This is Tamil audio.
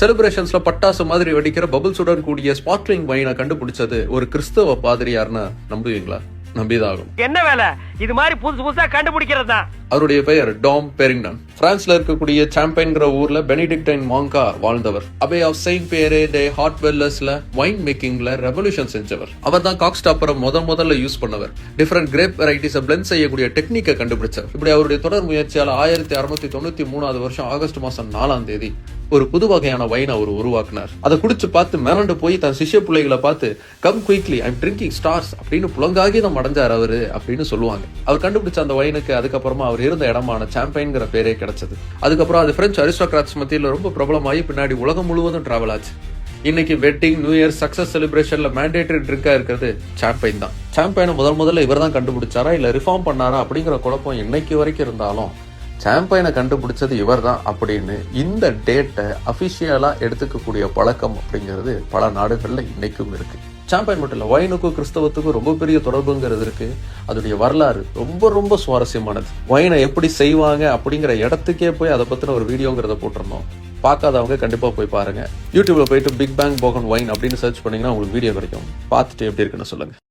செலிப்ரேஷன்ஸ்ல பட்டாசு மாதிரி வெடிக்கிற பபிள்ஸுடன் கூடிய ஸ்பார்க்லிங் வைனை கண்டுபிடிச்சது ஒரு கிறிஸ்தவ பாதிரியார்னு நம்புவீங்களா? நம்பிதாகும். என்ன வேலை இது மாதிரி புதுசு புதுசா கண்டுபிடிக்கிறது தான். அவருடைய பெயர் டாம் பெரிங்டன். பிரான்ஸ்ல இருக்கக்கூடிய சாம்பைன்ங்கிற ஊர்ல பெனிடிக்டைன் மாங்கா வாழ்ந்தவர். Abbey of Saint Pierre de ஹாட்வெல்லர்ஸ்ல வைன் மேக்கிங்ல ரெவல்யூஷன் செஞ்சவர். அவர் தான் காக் ஸ்டாப்பரை முதல்ல யூஸ் பண்ணவர். டிஃபரெண்ட் கிரேப் வெரைட்டிஸை பிளெண்ட் செய்யக்கூடிய டெக்னிக்கை கண்டுபிடிச்சவர். இப்படி அவருடைய தொடர் முயற்சியால 1693 வருஷம் ஆகஸ்ட் மாசம் 4ஆம் தேதி ஒரு புது வகையான வைன் அவர் உருவாக்குனார். அதை குடிச்சு பார்த்து மிரண்டு போய் தன் சிஷ்ய பிள்ளைகளை பார்த்து come quickly I'm drinking stars அப்படின்னு புலங்காகி தான் அடைஞ்சார் அவரு அப்படின்னு சொல்லுவாங்க. அவர் கண்டுபிடிச்ச அந்த வைனுக்கு அதுக்கப்புறமா அவர் இருந்த இடமான சாம்பைன்ங்கிற பேரே கிடைச்சது. அதுக்கப்புறம் அது பிரெஞ்சு அரிஸ்டோகிராட்ஸ் மத்தியில் ரொம்ப பிரபலமாகி பின்னாடி உலகம் முழுவதும் டிராவல் ஆச்சு. இன்னைக்கு வெட்டிங், நியூ இயர், சக்சஸ் செலிப்ரேஷன்ல மேண்டேட்டரி ட்ரிங்கா இருக்கிறது சாம்பைன் தான். சாம்பைனை முதல்ல இவர் தான் கண்டுபிடிச்சாரா இல்ல ரிஃபார்ம் பண்ணாரா அப்படிங்கிற குழப்பம் இன்னைக்கு வரைக்கும் இருந்தாலும் சாம்பைனை கண்டுபிடிச்சது இவர் தான் அப்படின்னு இந்த டேட்டை அபிஷியலா எடுத்துக்கக்கூடிய பழக்கம் அப்படிங்கிறது பல நாடுகள்ல இன்னைக்கும் இருக்கு. சாம்பைன் மட்டும் இல்ல, வைனுக்கும் கிறிஸ்தவத்துக்கும் ரொம்ப பெரிய தொடர்புங்கிறது இருக்கு. அதோடைய வரலாறு ரொம்ப ரொம்ப சுவாரஸ்யமானது. வைனை எப்படி செய்வாங்க அப்படிங்கிற இடத்துக்கே போய் அதை பத்தின ஒரு வீடியோங்கிறத போட்டிருந்தோம். பார்க்காதவங்க கண்டிப்பா போய் பாருங்க. யூடியூப்ல போயிட்டு பிக் பேங் போகன் வைன் அப்படின்னு சர்ச் பண்ணீங்கன்னா உங்களுக்கு வீடியோ கிடைக்கும். பார்த்துட்டு எப்படி இருக்குன்னு சொல்லுங்க.